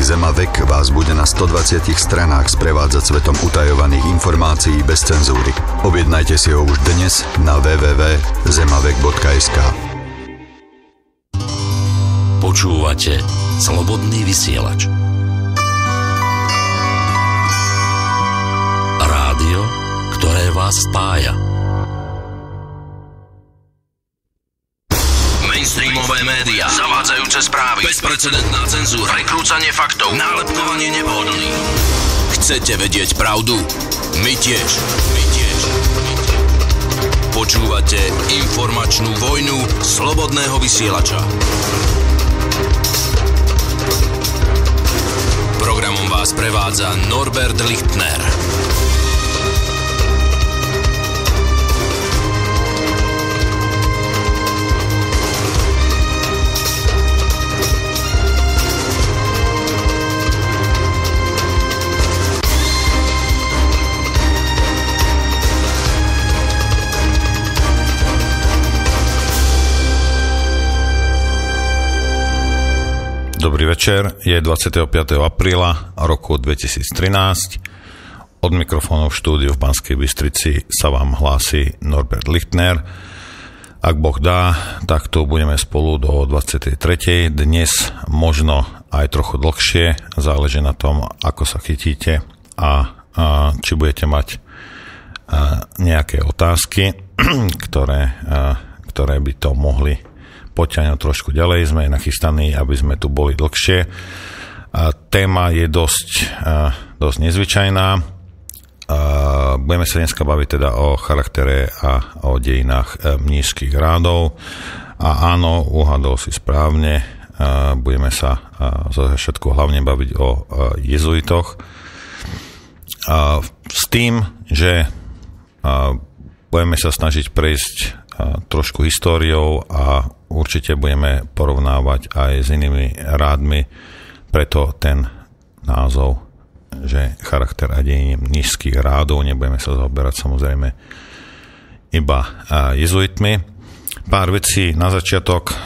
Denník Zemavek vás bude na 120 stranách sprevádzať svetom utajovaných informácií bez cenzúry. Objednajte si ho už dnes na www.zemavek.sk. Počúvate Slobodný vysielač. Rádio, ktoré vás spája. Mainstreamové médiá, zavádzajúce správy, bezprecedentná cenzúra, prekrúcanie faktov, nálepkovanie nevhodných. Chcete vedieť pravdu? My tiež. Počúvate informačnú vojnu Slobodného vysielača. Programom vás prevádza Norbert Lichtner. Dobrý večer, je 25. apríla roku 2013. Od mikrofónu v štúdiu v Banskej Bystrici sa vám hlási Norbert Lichtner. Ak Boh dá, tak tu budeme spolu do 23. Dnes možno aj trochu dlhšie, záleží na tom, ako sa chytíte a či budete mať nejaké otázky, ktoré by to mohli poťahnuť trošku ďalej. Sme nachystaní, aby sme tu boli dlhšie. Téma je dosť nezvyčajná. Budeme sa dneska baviť teda o charaktere a o dejinách mníšskych rádov. A áno, uhadol si správne. Budeme sa za všetko hlavne baviť o jezuitoch. S tým, že budeme sa snažiť prejsť trošku históriou a určite budeme porovnávať aj s inými rádmi, preto ten názov, že charakter a dejiny mníšskych rádov, nebudeme sa zaoberať samozrejme iba jezuitmi. Pár vecí na začiatok.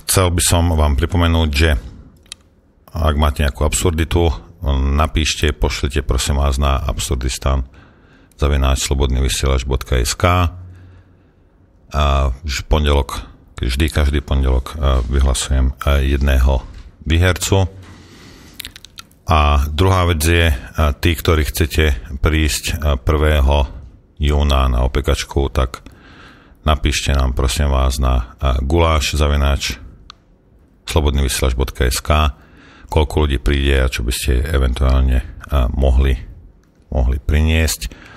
Chcel by som vám pripomenúť, že ak máte nejakú absurditu, napíšte, pošlite prosím vás na absurdistan@slobodnyvysielac.sk. A každý pondelok vyhlasujem jedného výhercu. A druhá vec je, tí, ktorí chcete prísť 1. júna na opekačku, tak napíšte nám prosím vás na guláš@slobodnyvysielac.sk, koľko ľudí príde a čo by ste eventuálne mohli priniesť.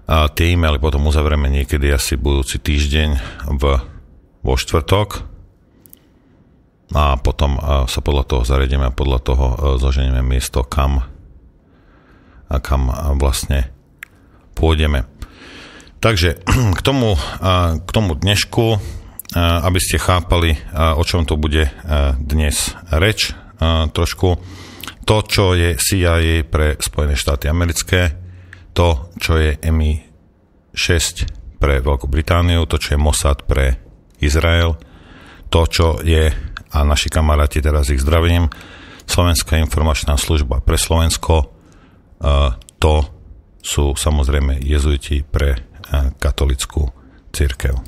A tie e-maily potom uzavrieme niekedy asi budúci týždeň vo štvrtok a potom sa podľa toho zariadíme a podľa toho zoženieme miesto, kam vlastne pôjdeme. Takže k tomu dnešku, aby ste chápali, o čom to bude dnes reč, trošku to, čo je CIA pre Spojené štáty americké, to, čo je MI6 pre Veľkú Britániu, to, čo je Mossad pre Izrael, to, čo je, a naši kamaráti, teraz ich zdravím, Slovenská informačná služba pre Slovensko, to sú samozrejme jezuiti pre katolickú cirkev.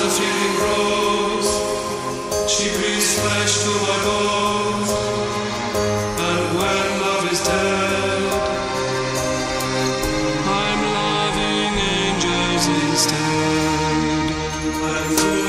the feeling grows, she breathes flesh to my bones, and when love is dead, I'm loving angels instead. And through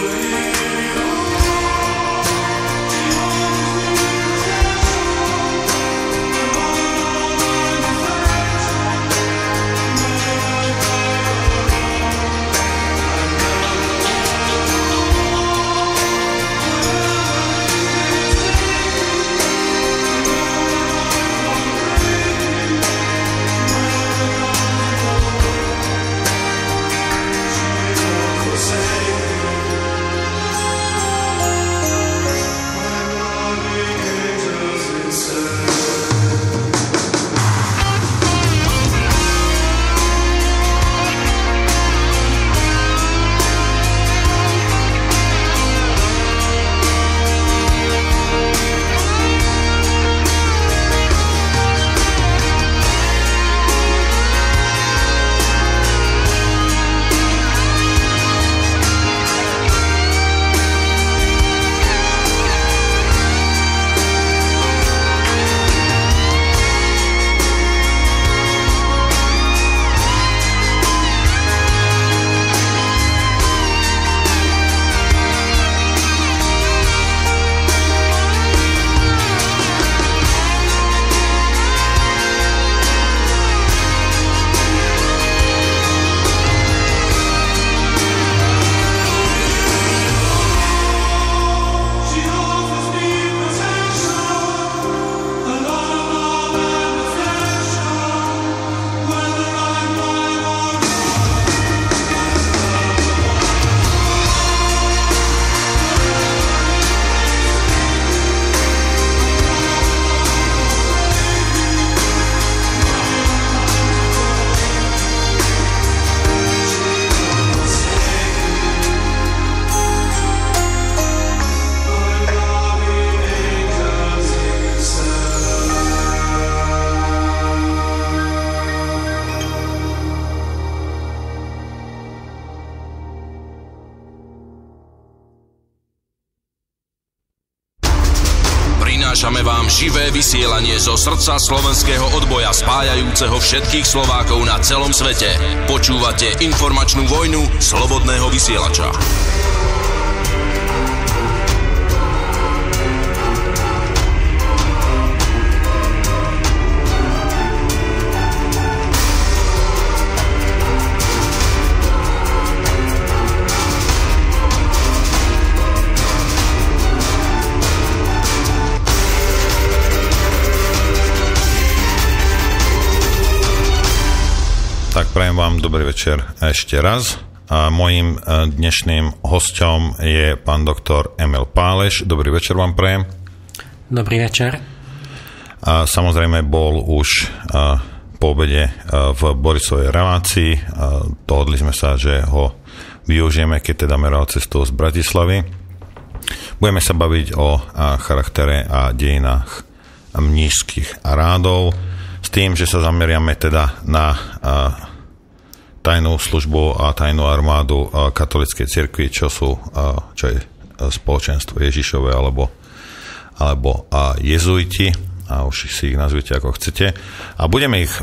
prinášame vám živé vysielanie zo srdca slovenského odboja spájajúceho všetkých Slovákov na celom svete. Počúvate informačnú vojnu slobodného vysielača. Tak prajem vám dobrý večer ešte raz. A mojím dnešným hosťom je pán doktor Emil Páleš. Dobrý večer vám prajem. Dobrý večer. A samozrejme bol už po obede v Borisovej relácii. Dohodli sme sa, že ho využijeme, keď teda meral cestou z Bratislavy. Budeme sa baviť o charaktere a dejinách mníšskych rádov, s tým, že sa zameriame teda na tajnú službu a tajnú armádu katolíckej cirkvi, čo je spoločenstvo Ježišové alebo jezuiti, a už si ich nazvite ako chcete. A budeme ich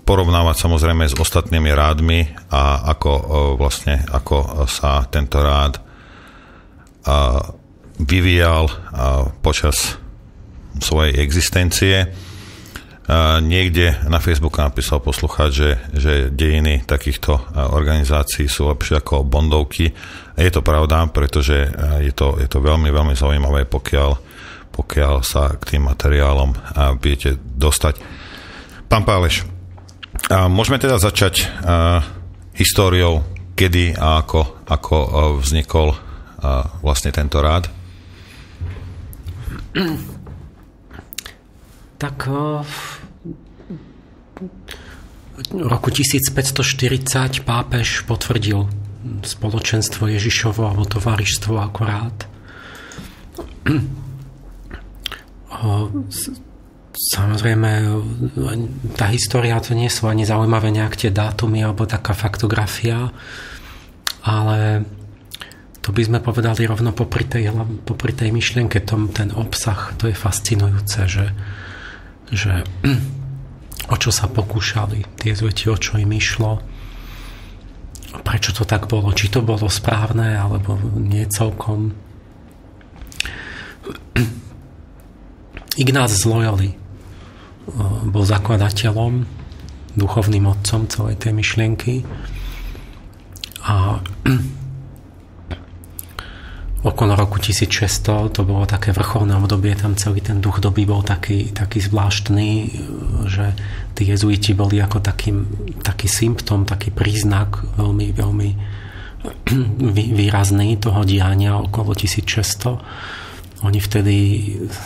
porovnávať samozrejme s ostatnými rádmi a ako sa tento rád vyvíjal počas svojej existencie. Niekde na Facebooku napísal poslucháč, že dejiny takýchto organizácií sú lepšie ako bondovky. Je to pravda, pretože je to veľmi, veľmi zaujímavé, pokiaľ sa k tým materiálom budete dostať. Pán Páleš, môžeme teda začať históriou, kedy a ako vznikol vlastne tento rád? Tak v roku 1540 pápež potvrdil spoločenstvo Ježišovo alebo tovarištvo ako rád. Samozrejme, tá história, to nie sú ani zaujímavé nejak tie dátumy alebo taká faktografia, ale to by sme povedali rovno popri tej myšlienke, ten obsah, to je fascinujúce, že o čo sa pokúšali tie jezuiti, o čo im išlo, prečo to tak bolo, či to bolo správne, alebo nie celkom. Ignác z Loyoli bol zakladateľom, duchovným otcom celej tej myšlienky a okolo roku 1600 to bolo také vrcholné obdobie, tam celý ten duch doby bol taký zvláštny, že tí jezuiti boli ako taký symptóm, taký príznak veľmi, veľmi výrazný toho diania okolo 1600. Oni vtedy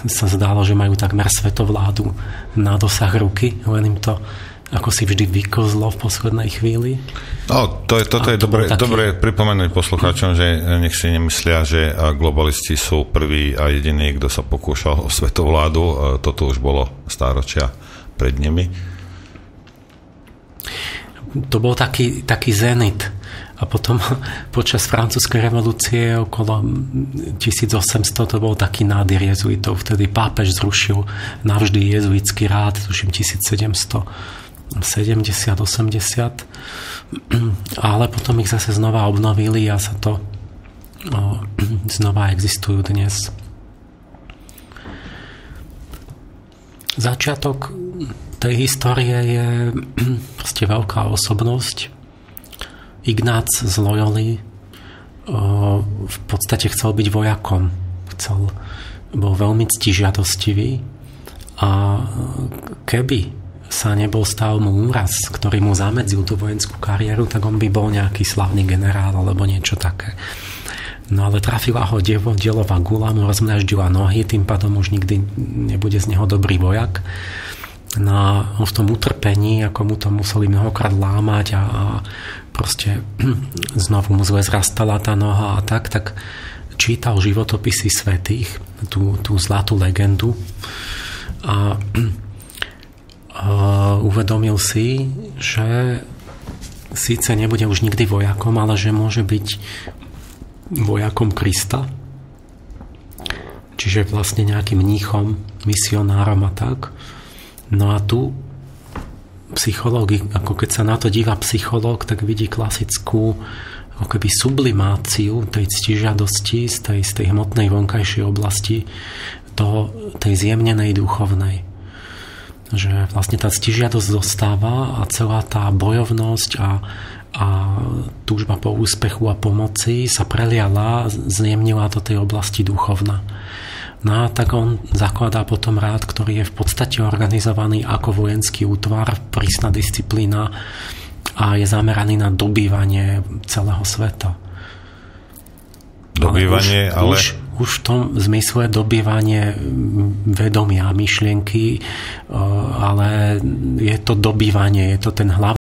sa zdalo, že majú takmer svetovládu na dosah ruky, len im to ako si vždy vykozlo v poslednej chvíli. No, toto je dobre pripomenúť poslucháčom, že nech si nemyslia, že globalisti sú prví a jediní, kto sa pokúšal o svetovládu. Toto už bolo stáročia pred nimi. To bol taký zenit. A potom počas francúzskej revolúcie okolo 1800 to bol taký nádych jezuitov. Vtedy pápež zrušil navždy jezuitský rád, tuším 1770-80, ale potom ich zase znova obnovili a sa to znova existujú dnes. Začiatok tej histórie je proste veľká osobnosť. Ignác z Loyoli v podstate chcel byť vojakom. Bol veľmi ctižiadostivý a keby sa nebol stal mu úraz, ktorý mu zamedzil tú vojenskú kariéru, tak on by bol nejaký slavný generál alebo niečo také. No ale trafila ho delová gula, mu rozmnaždila nohy, tým pádom už nikdy nebude z neho dobrý vojak. No a on v tom utrpení, ako mu to museli mnohokrát lámať a proste znovu mu zle zrastala tá noha a tak čítal životopisy svätých, tú zlatú legendu a uvedomil si, že síce nebude už nikdy vojakom, ale že môže byť vojakom Krista, čiže vlastne nejakým mníchom, misionárom a tak. No a tu psychológ, ako keď sa na to díva psychológ, tak vidí klasickú ako keby sublimáciu tej ctižiadosti z tej hmotnej vonkajšej oblasti do tej zjemnenej duchovnej. Že vlastne tá ctižiadosť zostáva a celá tá bojovnosť a túžba po úspechu a pomoci sa preliala, zjemnila do tej oblasti duchovna. No a tak on zakladá potom rád, ktorý je v podstate organizovaný ako vojenský útvar, prísna disciplína a je zameraný na dobývanie celého sveta. Dobývanie, ale... Už v tom zmysle dobývanie vedomia, myšlienky, ale je to dobývanie, je to ten hlavný